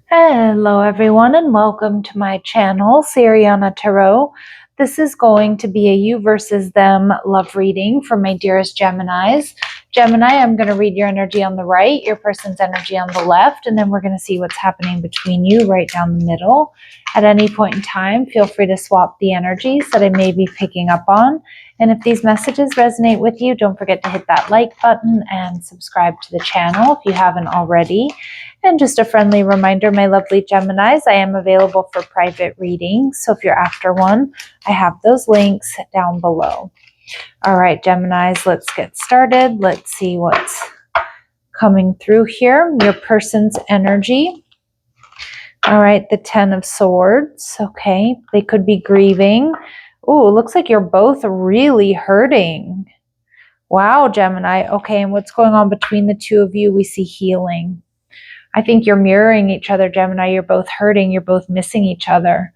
Hello everyone and welcome to my channel, Sirianatarot. This is going to be a you versus them love reading for my dearest Geminis. Gemini, I'm going to read your energy on the right, your person's energy on the left, and then we're going to see what's happening between you right down the middle. At any point in time, feel free to swap the energies that I may be picking up on. And if these messages resonate with you, don't forget to hit that like button and subscribe to the channel if you haven't already. And just a friendly reminder, my lovely Geminis, I am available for private readings. So if you're after one, I have those links down below. All right, Geminis, let's get started. Let's see what's coming through here. Your person's energy. All right, the 10 of Swords. Okay, they could be grieving. Oh, it looks like you're both really hurting. Wow, Gemini. Okay, and what's going on between the two of you? We see healing. I think you're mirroring each other, Gemini. You're both hurting. You're both missing each other.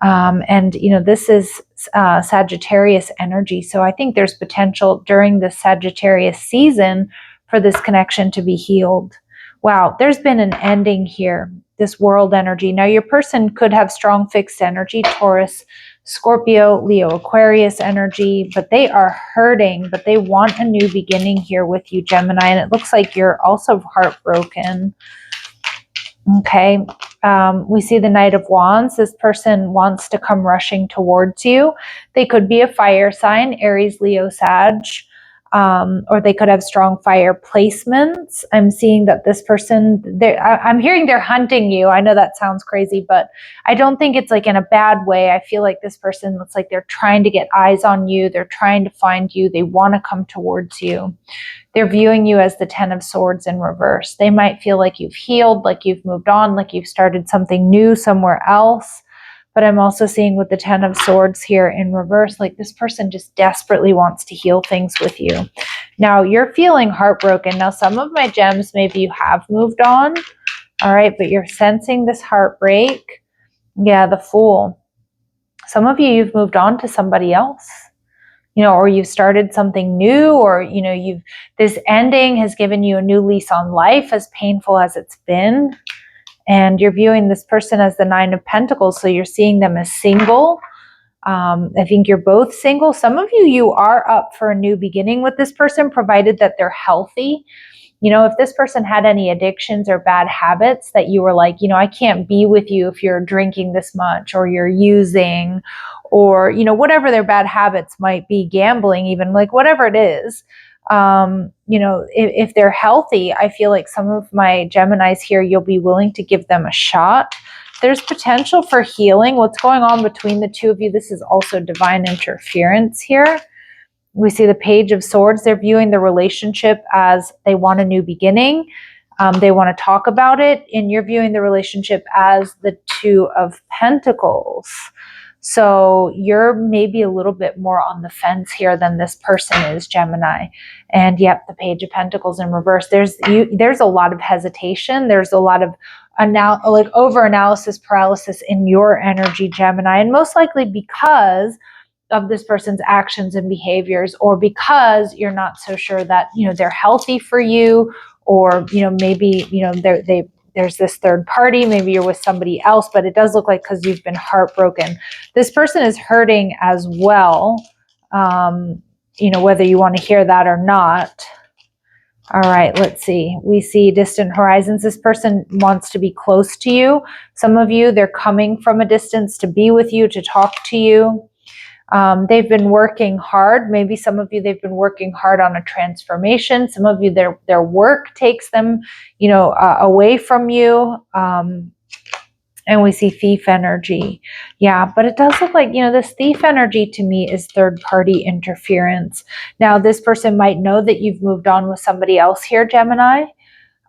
And, you know, this is Sagittarius energy. So I think there's potential during the Sagittarius season for this connection to be healed. Wow, there's been an ending here, this world energy. Now, your person could have strong fixed energy, Taurus, Scorpio, Leo, Aquarius energy, but they are hurting, but they want a new beginning here with you, Gemini. And it looks like you're also heartbroken. Okay, we see the Knight of Wands. This person wants to come rushing towards you. They could be a fire sign, Aries, Leo, Sag, or they could have strong fire placements. I'm seeing that this person, I'm hearing they're hunting you. I know that sounds crazy, but I don't think it's like in a bad way. I feel like this person looks like they're trying to get eyes on you. They're trying to find you. They want to come towards you. They're viewing you as the 10 of Swords in reverse. They might feel like you've healed, like you've moved on, like you've started something new somewhere else. But I'm also seeing with the 10 of Swords here in reverse, like this person just desperately wants to heal things with you. Now, you're feeling heartbroken. Now, some of my gems, maybe you have moved on. All right, but you're sensing this heartbreak. Yeah, the Fool. Some of you've moved on to somebody else. You know, or you've started something new, or, you know, this ending has given you a new lease on life, as painful as it's been. And you're viewing this person as the 9 of Pentacles, so you're seeing them as single. I think you're both single. Some of you are up for a new beginning with this person, provided that they're healthy. You know, if this person had any addictions or bad habits that you were like, you know, I can't be with you if you're drinking this much, or you're using, or, you know, whatever their bad habits might be, gambling, even, like whatever it is, you know, if they're healthy, I feel like some of my Geminis here, you'll be willing to give them a shot. There's potential for healing. What's going on between the two of you? This is also divine interference here. We see the Page of Swords. They're viewing the relationship as they want a new beginning. They want to talk about it. And you're viewing the relationship as the 2 of Pentacles. So you're maybe a little bit more on the fence here than this person is, Gemini. And yep, the Page of Pentacles in reverse. There's a lot of hesitation. There's a lot of over-analysis paralysis in your energy, Gemini. And most likely because of this person's actions and behaviors, or because you're not so sure that, you know, they're healthy for you, or, you know, maybe, you know, there's this third party, maybe you're with somebody else, but it does look like because you've been heartbroken. This person is hurting as well, you know, whether you want to hear that or not. All right, let's see. We see distant horizons. This person wants to be close to you. Some of you, they're coming from a distance to be with you, to talk to you. They've been working hard. Maybe some of you, they've been working hard on a transformation. Some of you, their work takes them, you know, away from you. And we see thief energy. Yeah, but it does look like, you know, this thief energy to me is third party interference. Now, this person might know that you've moved on with somebody else here, Gemini.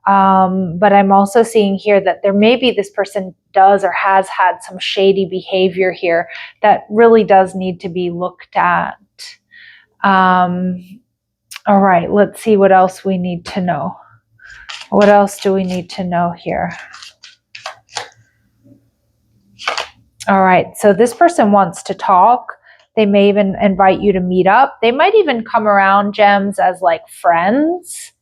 But I'm also seeing here that there may be this person does or has had some shady behavior here that really does need to be looked at. All right, let's see what else we need to know. What else do we need to know here? All right, so this person wants to talk. They may even invite you to meet up. They might even come around, Gems, as like friends.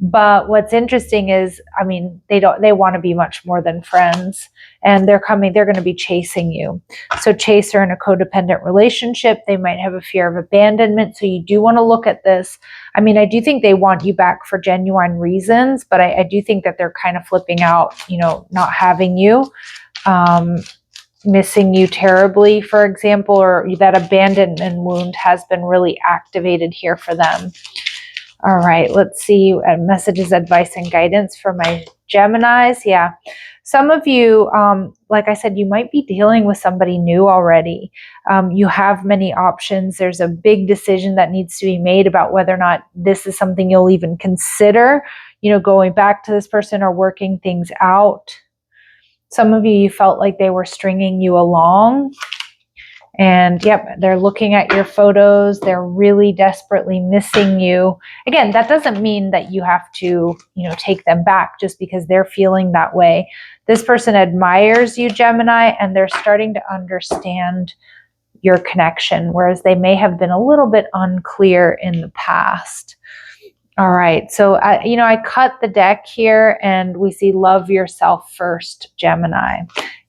But what's interesting is, I mean, they want to be much more than friends, and they're going to be chasing you. So chaser in a codependent relationship, they might have a fear of abandonment. So you do want to look at this. I mean, I do think they want you back for genuine reasons, but I do think that they're kind of flipping out, not having you, missing you terribly, for example, or that abandonment wound has been really activated here for them. All right, let's see messages, advice, and guidance for my Geminis. Yeah, some of you, like I said, you might be dealing with somebody new already. You have many options. There's a big decision that needs to be made about whether or not this is something you'll even consider, going back to this person or working things out. Some of you felt like they were stringing you along. And yep, they're looking at your photos. They're really desperately missing you. Again, that doesn't mean that you have to, take them back just because they're feeling that way. This person admires you, Gemini, and they're starting to understand your connection, whereas they may have been a little bit unclear in the past. All right, so I cut the deck here and we see love yourself first, Gemini,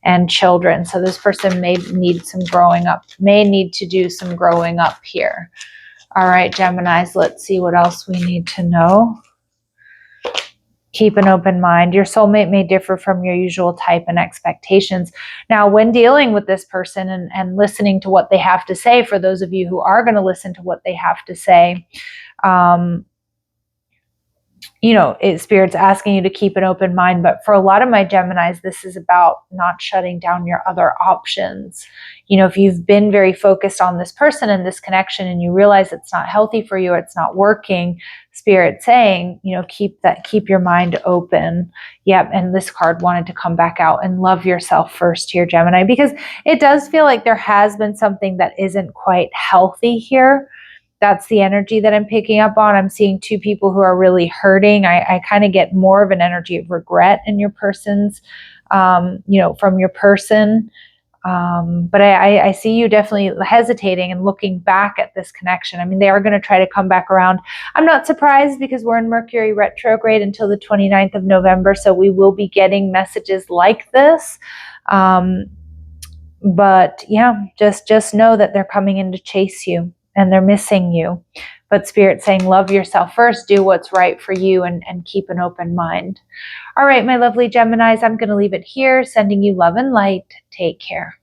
and children. So this person may need to do some growing up here. All right, Geminis, let's see what else we need to know. Keep an open mind. Your soulmate may differ from your usual type and expectations. Now, when dealing with this person and listening to what they have to say, for those of you who are going to listen to what they have to say, Spirit's asking you to keep an open mind. But for a lot of my Geminis, this is about not shutting down your other options. If you've been very focused on this person and this connection and you realize it's not healthy for you, it's not working, Spirit's saying, keep your mind open. Yep. And this card wanted to come back out, and love yourself first here, Gemini, because it does feel like there has been something that isn't quite healthy here. That's the energy that I'm picking up on. I'm seeing two people who are really hurting. I kind of get more of an energy of regret in your person's, from your person. But I see you definitely hesitating and looking back at this connection. I mean, they are going to try to come back around. I'm not surprised because we're in Mercury retrograde until the 29th of November. So we will be getting messages like this. But yeah, just know that they're coming in to chase you. And they're missing you. But Spirit's saying, love yourself first, do what's right for you, and keep an open mind. All right, my lovely Geminis, I'm going to leave it here. Sending you love and light. Take care.